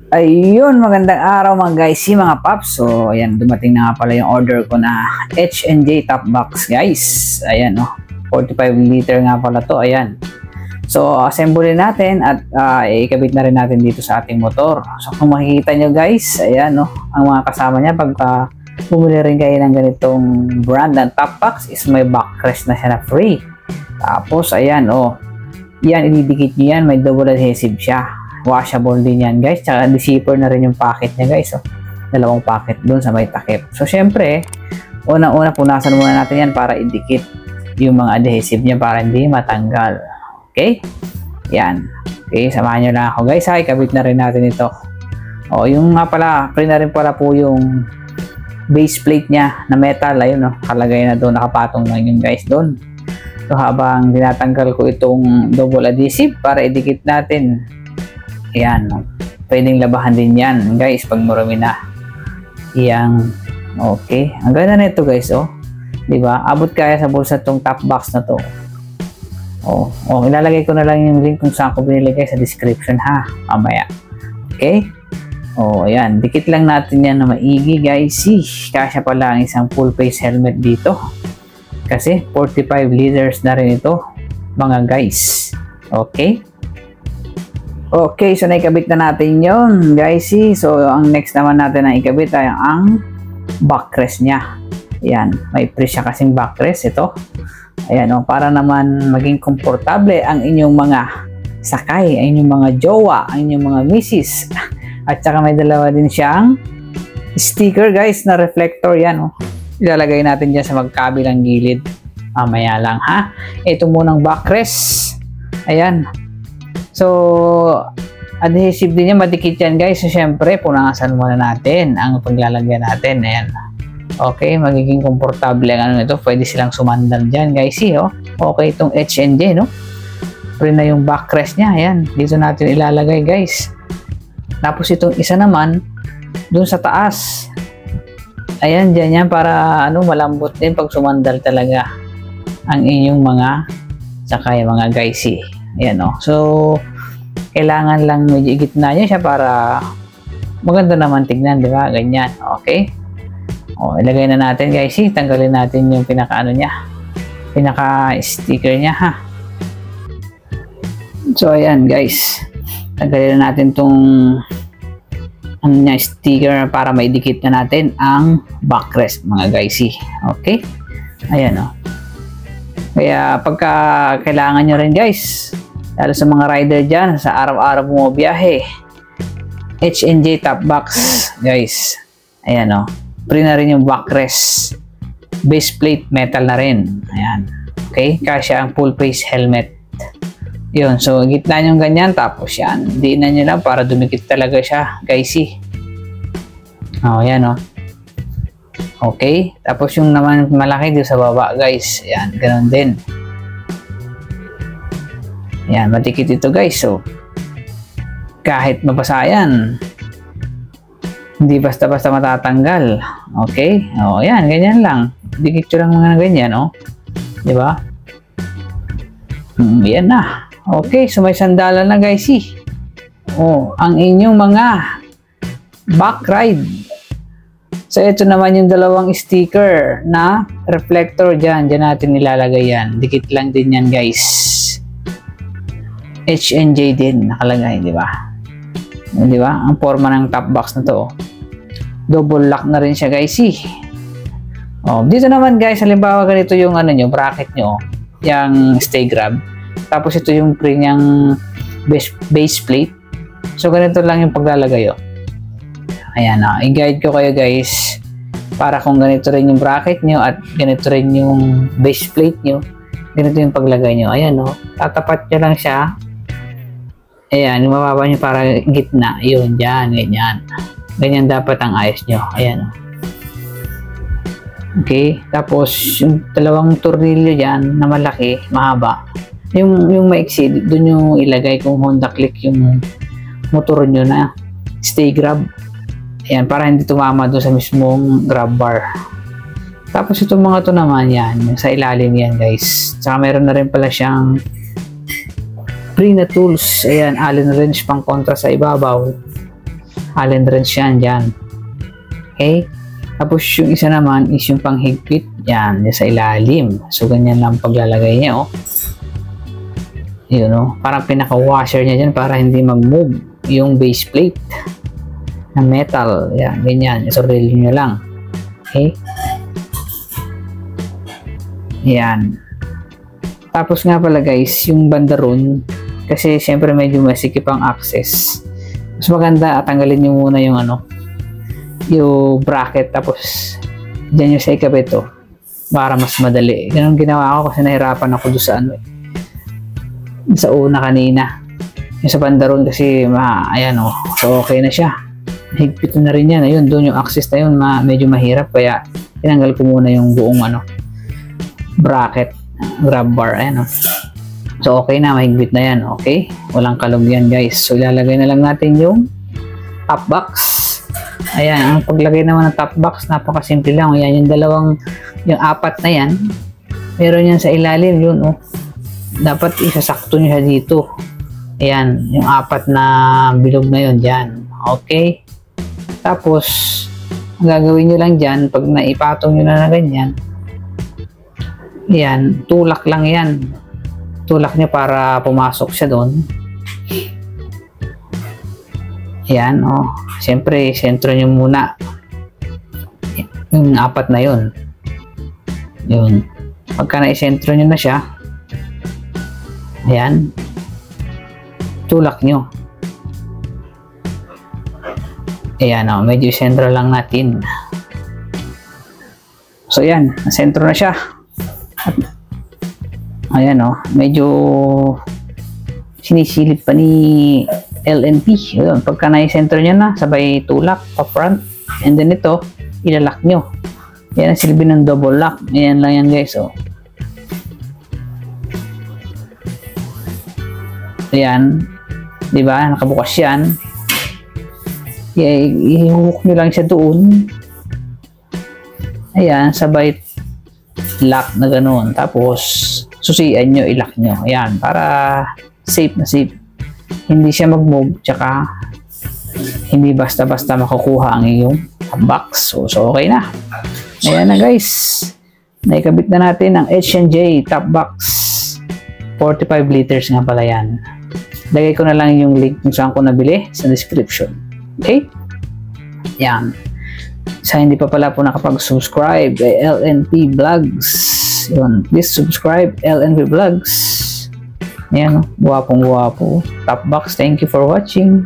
Ayun, magandang araw mga guys, mga paps. So, ayan, dumating na nga pala yung order ko na H&J top box, guys. Ayan, 45 liter nga pala to, ayan. So, assemble natin at ikabit na rin natin dito sa ating motor. So, kung makikita nyo guys, ayan, ang mga kasama niya pagka bumili rin kayo ng ganitong brand ng top box is may backrest na siya na free. Tapos, ayan, yan, ididikit nyo yan, may double adhesive siya. Washable din yan guys, tsaka di-zipper na rin yung packet niya guys, dalawang packet dun sa may takip. So syempre, unang-una punasan muna natin yan para idikit yung mga adhesive niya para hindi matanggal. Okay, yan. Okay, samahan nyo lang ako guys, ikabit na rin natin ito. Yung nga pala, pre na rin pala po yung base plate niya na metal. Ayun, kalagay na doon, nakapatong lang yun guys doon. So habang tinatanggal ko itong double adhesive para idikit natin, ayan, pwedeng labahan din yan guys pag marami na. Yang okay, ang ganda na ito guys, diba? Abot kaya sa bulsa tong top box na to. Ilalagay ko na lang yung link kung saan ko binili guys sa description ha, mamaya. Okay, ayan, dikit lang natin yan na maigi guys. Kasya pala ang isang full face helmet dito kasi 45 liters na rin ito mga guys. Okay, so naikabit na natin yon guys. So ang next naman natin na ikabit ay ang backrest niya. Ayan, may pre siya kasing backrest ito. Ayan, para naman maging komportable ang inyong mga sakay, ang inyong mga jowa, ang inyong mga misis. At saka may dalawa din siyang sticker guys na reflector yan. Ilalagay natin dyan sa magkabilang gilid. Mamaya lang ha. Ito munang backrest. Ayan. So, adhesive din yan, madikit yan guys. So, syempre, punasan muna natin ang paglalagyan natin. Ayan. Okay, magiging komportable ang ito. Pwede silang sumandal dyan guys. Okay, itong H&J, Pre na yung backrest niya. Ayan, dito natin ilalagay guys. Tapos itong isa naman, dun sa taas. Ayan, dyan yan para malambot din pag sumandal talaga ang inyong mga sakay mga guys. Ayan, so kailangan lang medyo igitna niya siya para maganda naman tignan, di ba? Ganyan, okay? Ilagay na natin guys, tanggalin natin yung pinaka-sticker niya ha. So ayan guys, tanggalin na natin tong sticker para maidikit na natin ang backrest mga guys. Okay? Ayan, kaya pagka kailangan nyo rin guys, lalo sa mga rider dyan, sa araw-araw mo biyahe, H&J top box guys. Ayan, pre na rin yung backrest, base plate metal na rin. Ayan, okay, kasya ang full face helmet. Yun, so gitna nyo ganyan, tapos yan, diinan nyo lang para dumikit talaga siya guys. Ayan, okay, tapos yung naman malaki dito sa baba guys, ayan, ganun din. Ayan, matikit ito guys. So kahit mabasa yan, hindi basta-basta matatanggal. Okay, ayan, ganyan lang, dikit lang mga ganyan, diba? Yan na. Okay, so may sandalan na guys. Ang inyong mga back ride. So ito naman yung dalawang sticker na reflector dyan natin nilalagay yan. Dikit lang din yan guys. H&J din nakalagay, di ba? Di ba? Ang forma ng top box na to. Double lock na rin siya guys. Dito naman guys, halimbawa ganito yung bracket nyo, yung stay grab. Tapos ito yung pre niyang base plate. So ganito lang yung paglalagay. Ayan, i-guide ko kayo guys para kung ganito rin yung bracket nyo at ganito rin yung base plate nyo, ganito yung paglagay nyo. Ayan, tatapat nyo lang siya. Ayan, yung mababa nyo para gitna. Yun, dyan, ganyan. Ganyan dapat ang ayos nyo. Ayan, okay, tapos yung dalawang tornilyo dyan na malaki, mahaba, yung maiksi, doon yung ilagay kung Honda Click yung motor nyo na stay grab. Ayan, para hindi tumama doon sa mismong grab bar. Tapos itong mga to naman yan, sa ilalim yan guys. Saka meron na rin pala siyang free na tools. Ayan, Allen wrench pang kontra sa ibabaw. Allen wrench yan, dyan. Okay? Tapos yung isa naman is yung panghigpit. Yan, sa ilalim. So, ganyan lang paglalagay niya, oh. Yun, oh. Parang pinaka-washer niya dyan para hindi mag-move yung base plate na metal. Yan, ganyan. Isoril nyo lang. Okay? Yan. Tapos nga pala guys, yung banda ron, kasi syempre medyo masikip ang access. Mas maganda, tanggalin nyo muna yung yung bracket, tapos dyan yung sa ikabit, oh, para mas madali. Ganun ginawa ko kasi nahirapan ako doon sa sa una kanina. Yung sa banda ron kasi, ayan, oh, so okay na siya. Higpit na rin yan. Ayun, doon yung access na yun, medyo mahirap, kaya tinanggal ko muna yung buong bracket, grab bar, ayan, oh. So okay na, mahigpit na yan, okay? Walang kalog yan guys. So ilalagay na lang natin yung top box. Ayan, ang paglagay naman ng top box, napakasimple lang. Ayan, yung apat na yan, meron yan sa ilalim, yun, oh. Dapat isasakto nyo siya dito. Ayan, yung apat na bilog na yun, dyan. Okay? Tapos, ang gagawin nyo lang dyan, pag naipatong nyo na ganyan, yan, tulak lang yan. Tulak nyo para pumasok siya doon. Yan, oh. Siyempre, sentro nyo muna. Yung apat na yun. Yun. Pagka na-sentro nyo na siya, ayan, tulak nyo. Ayan, oh. Medyo sentro lang natin. So, yan. Nasentro na siya. Ayan, oh, medyo sinisilip pa ni LNP. Ayun, pagka na-center nyo na, sabay tulak pa front, and then ito ilalak nyo. Yan ang silbi ng double lock. Ayan lang yan guys, oh. Ayan, di ba, nakabukas yan. I-hook nyo lang siya doon. Ayan, sabay lock na ganoon. Tapos susian nyo, ilock nyo. Ayan, para safe na safe. Hindi siya mag-move, tsaka hindi basta-basta makukuha ang iyong box. So okay na. Ayan na guys. Naikabit na natin ang H&J top box. 45 liters nga pala yan. Lagay ko na lang yung link kung saan ko nabili sa description. Okay? Yan. Sa hindi pa pala po nakapag-subscribe kay LNP Vlogs, yun, please subscribe LNP Vlogs. Ayan, oh, guwapong guwapo. Top box, thank you for watching.